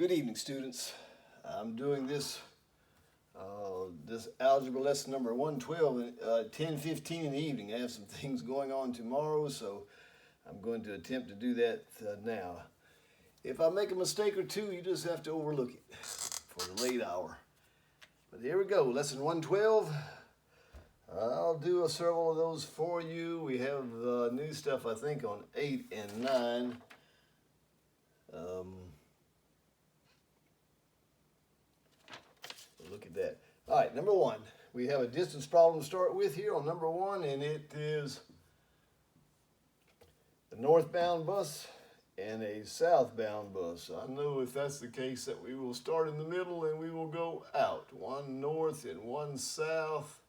Good evening, students. I'm doing this algebra lesson number 112 at 10:15 in the evening. I have some things going on tomorrow, so I'm going to attempt to do that now. If I make a mistake or two, you just have to overlook it for the late hour. But here we go, lesson 112. I'll do several of those for you. We have new stuff, I think, on 8 and 9. Look at that. All right, number 1. We have a distance problem to start with here on number 1, and it is a northbound bus and a southbound bus. I know if that's the case that we will start in the middle and we will go out. One north and one south.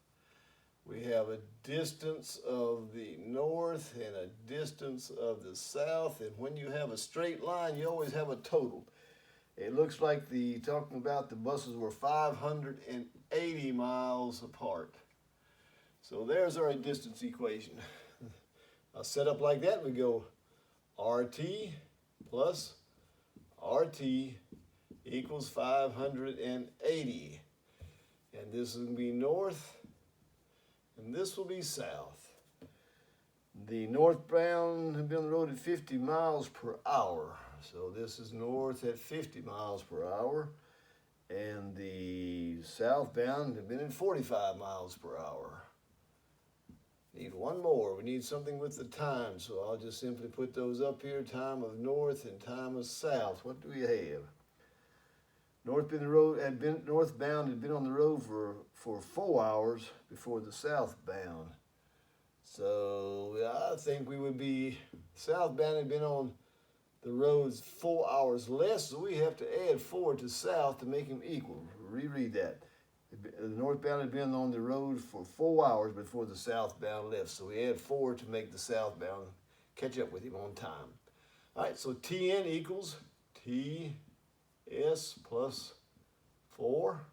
We have a distance of the north and a distance of the south, and when you have a straight line, you always have a total. It looks like talking about the buses were 580 miles apart. So there's our distance equation. I'll set up like that. We go RT plus RT equals 580. And this will be north, and this will be south. The northbound had been on the road at 50 miles per hour. So this is north at 50 miles per hour. And the southbound had been at 45 miles per hour. Need one more. We need something with the time. So I'll just simply put those up here. Time of north and time of south. What do we have? Northbound had been on the road for 4 hours before the southbound. So I think we would be, southbound had been on the road's 4 hours less, so we have to add 4 to south to make them equal. Reread that. The northbound had been on the road for 4 hours before the southbound left, so we add 4 to make the southbound catch up with him on time. All right, so Tn equals Ts plus 4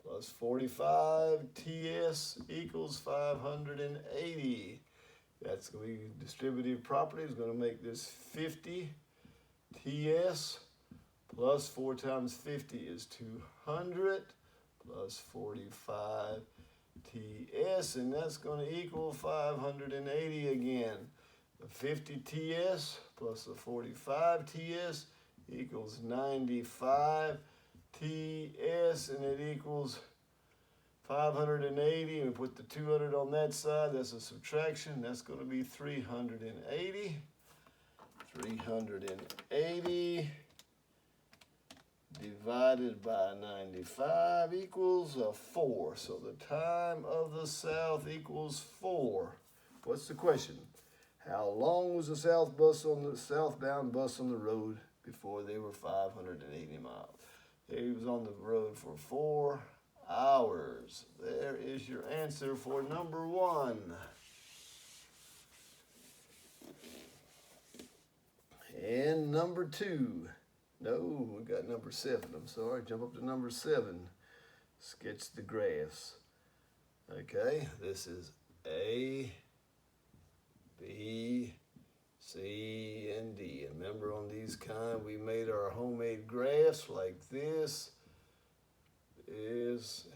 plus 45. Ts equals 580. That's going to be distributive property. Is going to make this 50 Ts plus 4 times 50 is 200 plus 45 Ts, and that's going to equal 580 again. The 50 Ts plus the 45 Ts equals 95 Ts, and it equals 580, and we put the 200 on that side. That's a subtraction. That's going to be 380. 380 divided by 95 equals 4. So the time of the south equals 4. What's the question? How long was the southbound bus on the road before they were 580 miles? He was on the road for 4 hours. There is your answer for number 1. And number 2. No, we got number 7. I'm sorry. Jump up to number 7. Sketch the graphs. Okay, this is A, B, C, and D. And remember, on these kind, we made our homemade graphs like this. Is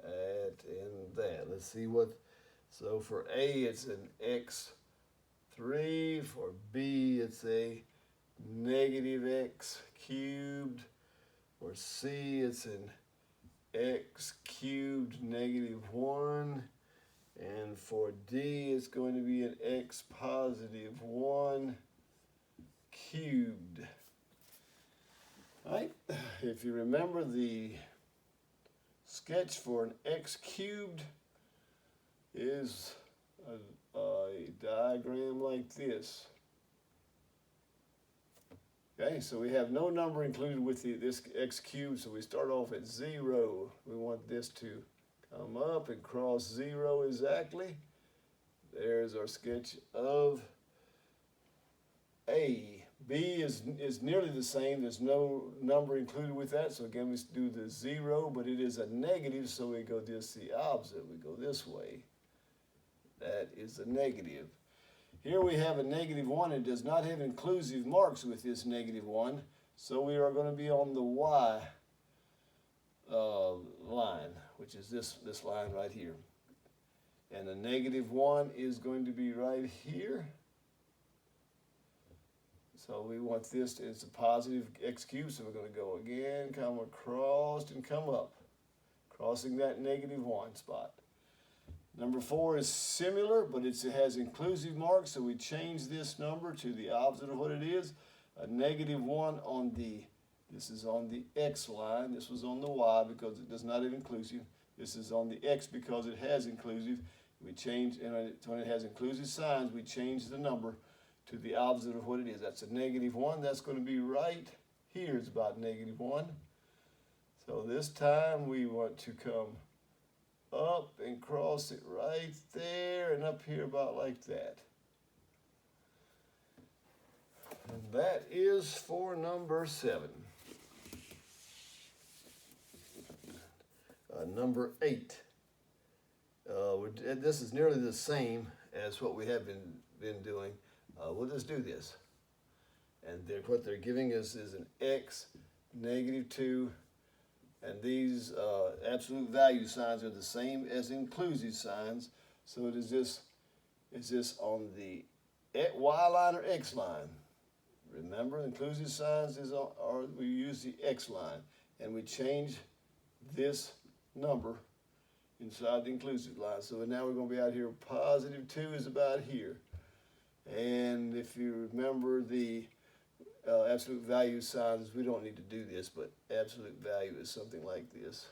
at and that. Let's see what, so for A it's an x3, for B it's a negative x cubed, for C it's an x cubed negative 1, and for D it's going to be an x positive 1 cubed. All right, if you remember, the sketch for an x cubed is a diagram like this. Okay, so we have no number included with this x cubed, so we start off at 0. We want this to come up and cross 0 exactly. There's our sketch of A. B is nearly the same. There's no number included with that. So again, we do the 0, but it is a negative, so we go just the opposite. We go this way. That is a negative. Here we have a -1. It does not have inclusive marks with this -1. So we are going to be on the y line, which is this line right here. And the -1 is going to be right here. So we want this, it's a positive x cubed, so we're going to go again, come across and come up, crossing that -1 spot. Number 4 is similar, but it has inclusive marks, so we change this number to the opposite of what it is. A -1 on this is on the x line, this was on the y because it does not have inclusive. This is on the x because it has inclusive. We change, and when it has inclusive signs, we change the number to the opposite of what it is. That's a -1. That's going to be right here. It's about -1. So this time we want to come up and cross it right there and up here about like that. And that is for number 7. Number 8. This is nearly the same as what we have been doing. We'll just do this. And what they're giving us is an x, -2, and these absolute value signs are the same as inclusive signs. So it is this on the y line or x line. Remember, inclusive signs we use the x line, and we change this number inside the inclusive line. So now we're going to be out here, +2 is about here. And if you remember the absolute value signs, we don't need to do this, but absolute value is something like this.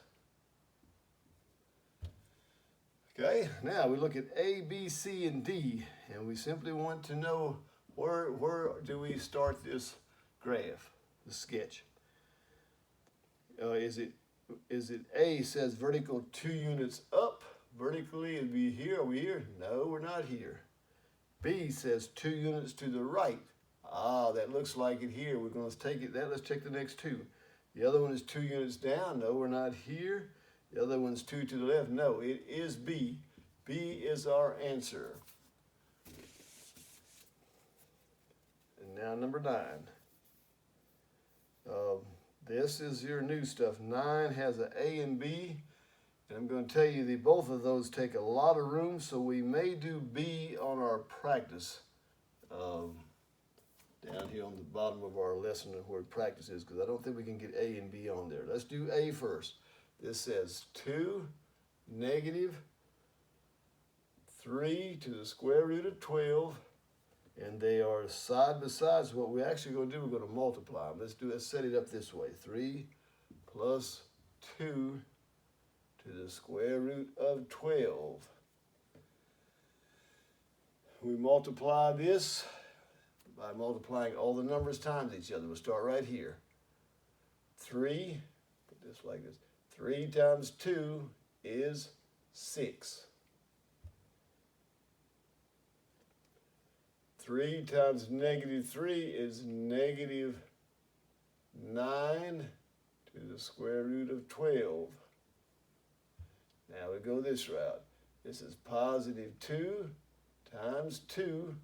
Okay, now we look at A, B, C, and D, and we simply want to know where do we start this graph, the sketch. Is it A says vertical 2 units up? Vertically it'd be here. Are we here? No, we're not here. B says 2 units to the right. Ah, that looks like it here. We're going to take it that. Let's check the next 2. The other one is 2 units down. No, we're not here. The other one's 2 to the left. No, it is B. B is our answer. And now number 9. This is your new stuff. 9 has an A and B. And I'm going to tell you both of those take a lot of room, so we may do B on our practice down here on the bottom of our lesson where practice is, because I don't think we can get A and B on there. Let's do A first. This says 2 -3 to the square root of 12. And they are side by side, so what we're actually going to do, we're going to multiply them. Let's set it up this way. 3 plus 2 to the square root of 12. We multiply this by multiplying all the numbers times each other. We'll start right here. 3, put this like this. 3 times 2 is 6. 3 times -3 is -9 to the square root of 12. Now we go this route. This is +2 times 2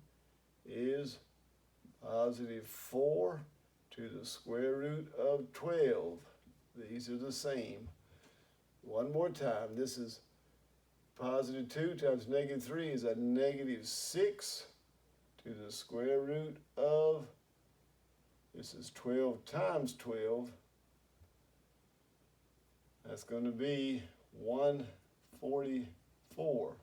is +4 to the square root of 12. These are the same. One more time. This is +2 times -3 is a -6 to the square root of, this is 12 times 12. That's going to be 144.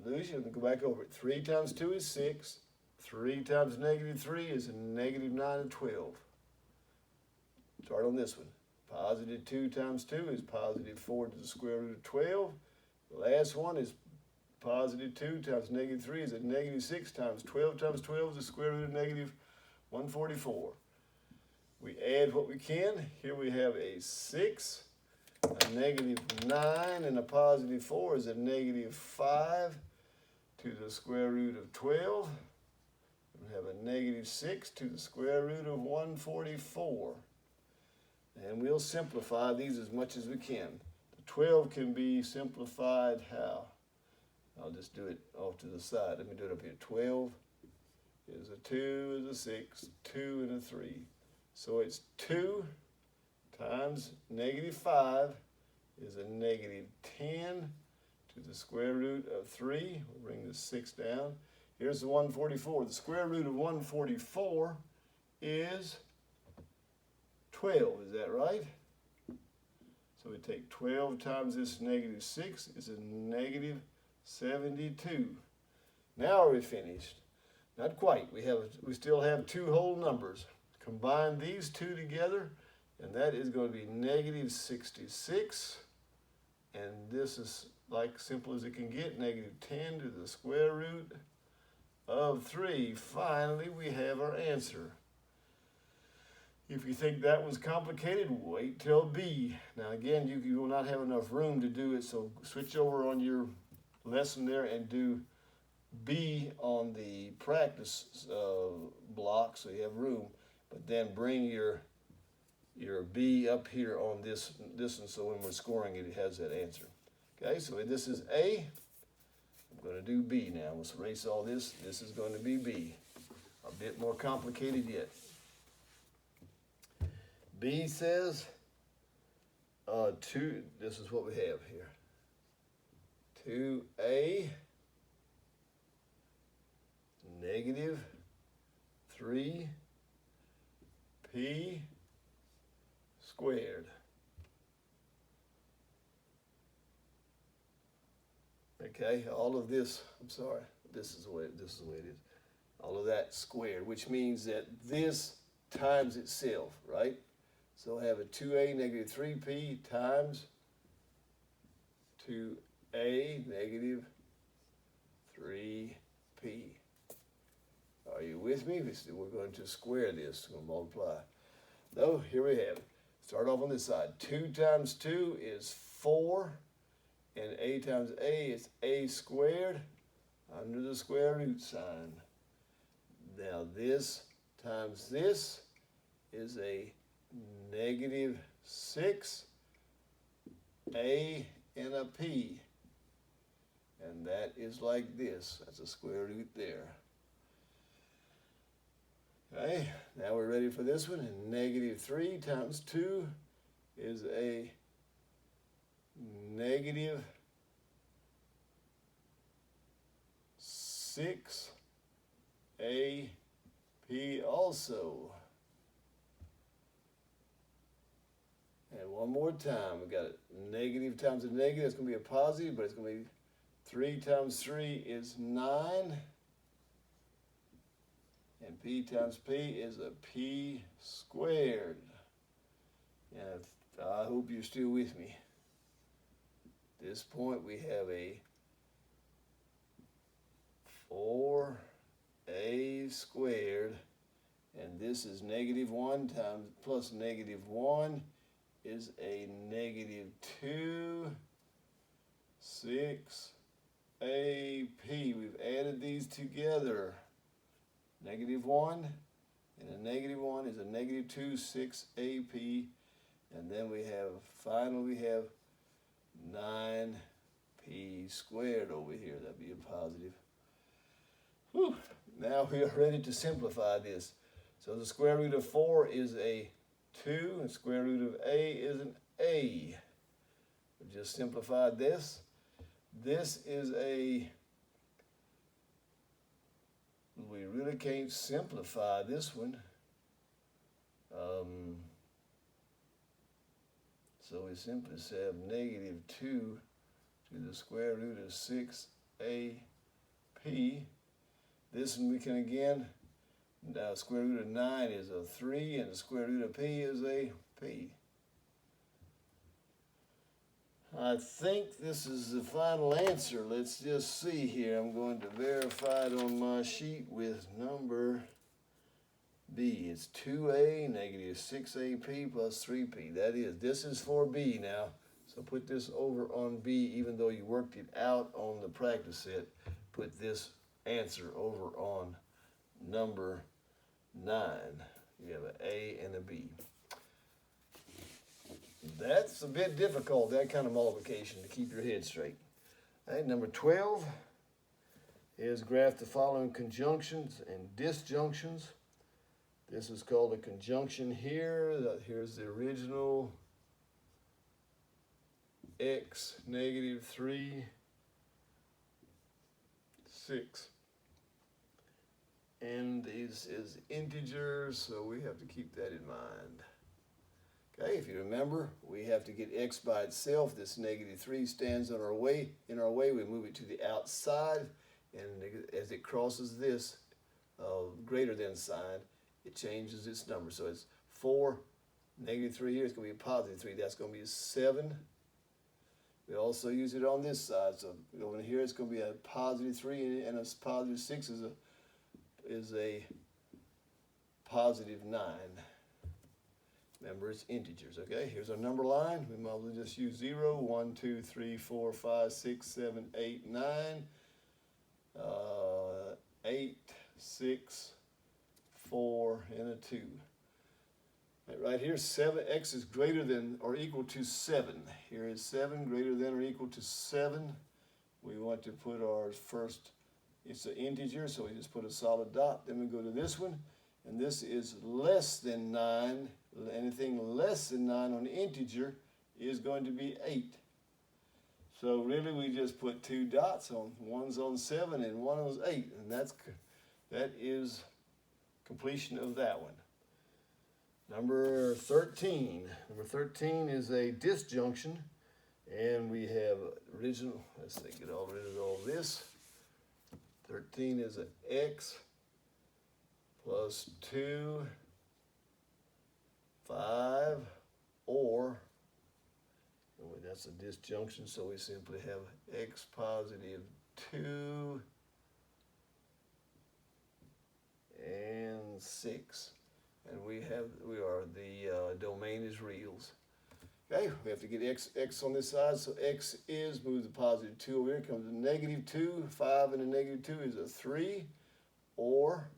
Lucia, go back over it. 3 times 2 is 6. 3 times -3 is a -9 and 12. Start on this one. +2 times 2 is +4 to the square root of 12. The last one is +2 times -3 is a -6 times 12 times 12 is the square root of -144. We add what we can. Here we have a 6, a -9, and a +4 is a -5 to the square root of 12. We have a -6 to the square root of 144. And we'll simplify these as much as we can. The 12 can be simplified how? I'll just do it off to the side. Let me do it up here. 12 is a 2 is a 6, 2 and a 3. So it's 2 times negative 5 is a negative 10 to the square root of 3. We'll bring the 6 down. Here's the 144. The square root of 144 is 12. Is that right? So we take 12 times this negative 6 is a negative 72. Now are we finished? Not quite. We still have two whole numbers. Combine these two together, and that is going to be negative 66. And this is like simple as it can get, negative 10 to the square root of 3. Finally, we have our answer. If you think that was complicated, wait till B. Now again, you will not have enough room to do it, so switch over on your lesson there and do B on the practice block so you have room, but then bring your B up here on this one so when we're scoring it, it has that answer. Okay, so this is A. I'm going to do B now. Let's erase all this. This is going to be B. A bit more complicated yet. B says 2, this is what we have here. 2A negative 3P squared. Okay, all of this, I'm sorry, this is the way it is. All of that squared, which means that this times itself, right? So I have a 2A negative 3P times 2A negative 3P. Are you with me? We're going to square this, we're going to multiply. No, here we have it. Start off on this side. 2 times 2 is 4, and A times A is A squared under the square root sign. Now this times this is a negative 6, A and a P. And that is like this. That's a square root there. Okay, now we're ready for this one. And negative 3 times 2 is a negative 6 AP also. And one more time, we got a negative times a negative. It's going to be a positive, but it's going to be 3 times 3 is 9. And P times P is a P squared. And I hope you're still with me. At this point, we have a 4A squared. And this is negative 1 times plus negative 1 is a negative 2, 6, AP. We've added these together. Negative 1 and a negative 1 is a negative 2, 6 AP. And then we have, finally we have 9P squared over here. That'd be a positive. Whew. Now we are ready to simplify this. So the square root of 4 is a 2, and square root of A is an A. We just simplified this. This is a, we really can't simplify this one. So we simply say negative 2 to the square root of 6AP. This one we can again, now square root of 9 is a 3, and the square root of P is a P. I think this is the final answer. Let's just see here. I'm going to verify it on my sheet with number B. It's 2A negative 6AP plus 3P. This is for B now. So put this over on B, even though you worked it out on the practice set. Put this answer over on number 9. You have an A and a B. That's a bit difficult, that kind of multiplication, to keep your head straight. All right, number 12. is graph the following conjunctions and disjunctions. This is called a conjunction here. Here's the original x negative 3, 6. And these is integers, so we have to keep that in mind. Okay, if you remember, we have to get x by itself. This negative 3 stands in our way. We move it to the outside, and as it crosses this greater than sign, it changes its number. So it's 4, negative 3 here. It's going to be a positive 3. That's going to be a 7. We also use it on this side. So over here, it's going to be a positive 3, and a positive 6 is a positive 9. Remember, it's integers, okay? Here's our number line. We might as well just use 0, 1, 2, 3, 4, 5, 6, 7, 8, 9. 8, 6, 4, and a 2. Right here, 7x is greater than or equal to 7. Here is 7 greater than or equal to 7. We want to put our first, it's an integer, so we just put a solid dot. Then we go to this one, and this is less than 9. Anything less than 9 on the integer is going to be 8. So really we just put 2 dots on, one's on 7 and one on 8, and that is completion of that one. Number 13. Number 13 is a disjunction, and we have original, let's see, get rid of all this. 13 is an x plus 2, 5, or, that's a disjunction, so we simply have x positive 2 and 6. And the domain is reals. Okay, we have to get x on this side, so x is, move the positive 2 over here, comes to negative 2, 5 and a negative 2 is a 3, or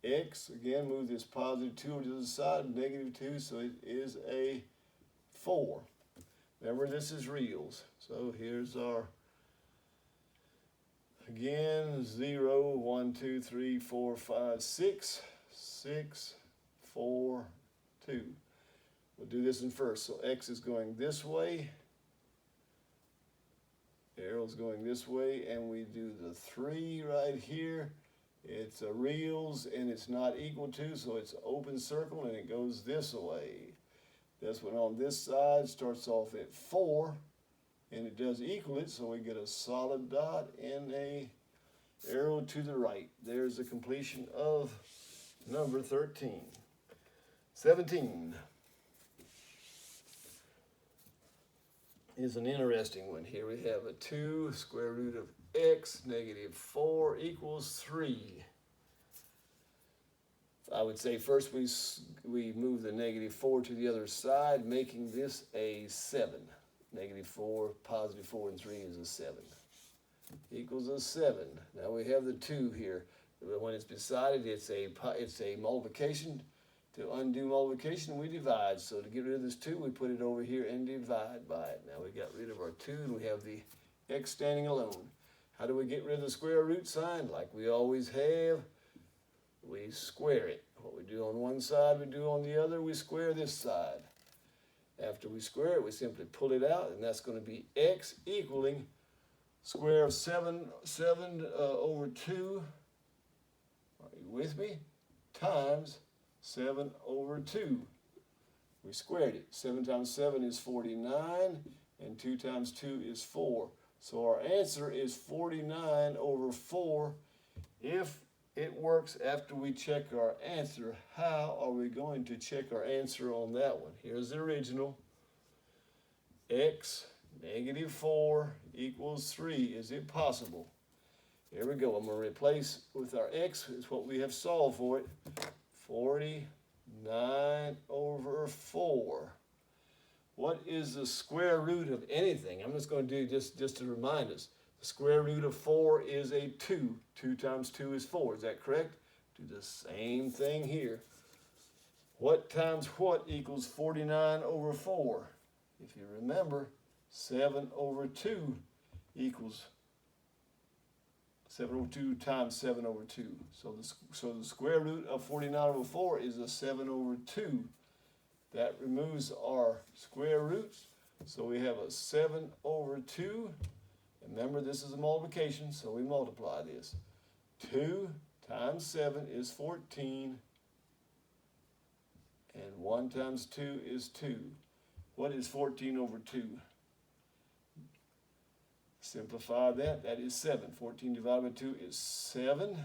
x, again, move this positive 2 over to the side, negative 2, so it is a 4. Remember, this is reals. So here's our, again, 0, 1, 2, 3, 4, 5, 6, 6, 4, 2. We'll do this in first. So x is going this way, arrow's going this way, and we do the 3 right here. It's a reals, and it's not equal to, so it's an open circle, and it goes this way. This one on this side starts off at 4, and it does equal it, so we get a solid dot and a arrow to the right. There's the completion of number 13. 17 is an interesting one. Here we have a 2, square root of x, negative 4 equals 3. I would say first we move the negative 4 to the other side, making this a 7. Negative 4, positive 4, and 3 is a 7. Equals a 7. Now we have the 2 here. When it's beside it, it's a multiplication. To undo multiplication, we divide. So to get rid of this 2, we put it over here and divide by it. Now we got rid of our 2, and we have the x standing alone. How do we get rid of the square root sign? Like we always have, we square it. What we do on one side, we do on the other. We square this side. After we square it, we simply pull it out, and that's going to be x equaling square of 7 over 2. Are you with me? Times 7 over 2. We squared it. 7 times 7 is 49, and 2 times 2 is 4. So our answer is 49 over 4. If it works after we check our answer, how are we going to check our answer on that one? Here's the original. X, negative 4 equals 3. Is it possible? Here we go. I'm going to replace with our x. It's what we have solved for it. 49 over 4. What is the square root of anything? I'm just going to do just to remind us. The square root of 4 is a 2. 2 times 2 is 4. Is that correct? Do the same thing here. What times what equals 49 over 4? If you remember, 7 over 2 equals 7/2 times 7/2. So the square root of 49/4 is a 7/2. That removes our square roots. So we have a 7/2. And remember, this is a multiplication, so we multiply this. 2 times 7 is 14. And 1 times 2 is 2. What is 14/2? Simplify that. That is 7. 14 divided by 2 is 7.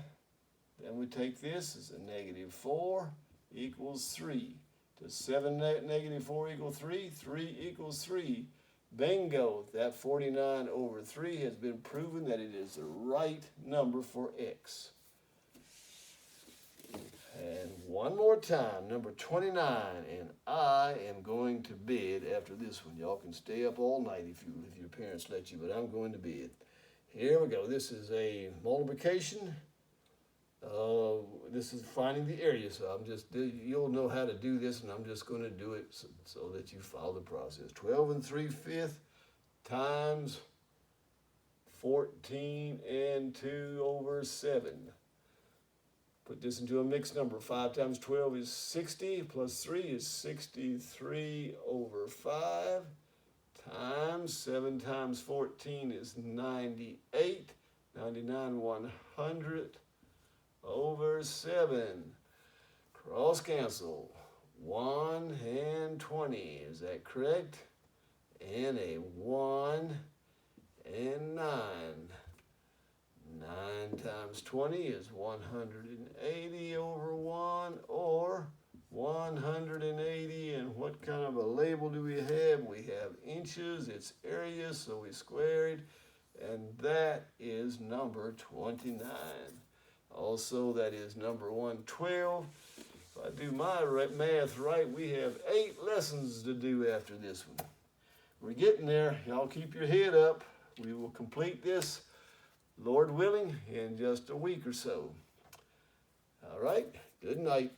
Then we take this as a -4 equals 3. Does 7 negative 4 equal 3? 3 equals 3. Bingo! That 49/3 has been proven that it is the right number for x. And one more time, number 29, and I am going to bed after this one. Y'all can stay up all night if your parents let you, but I'm going to bed. Here we go. This is a multiplication. This is finding the area, so you'll know how to do this, and I'm just going to do it so that you follow the process. 12 3/5 times 14 2/7. Put this into a mixed number. 5 times 12 is 60, plus 3 is 63/5, times 7 times 14 is 98, 99/100/7. Cross cancel. 1 and 20. Is that correct? And a 1 and 9. 9 times 20 is 180/1, or 180. And what kind of a label do we have? We have inches. It's area, so we squared. And that is number 29. Also, that is number 112. If I do my math right, we have 8 lessons to do after this one. We're getting there. Y'all keep your head up. We will complete this, Lord willing, in just a week or so. All right, good night.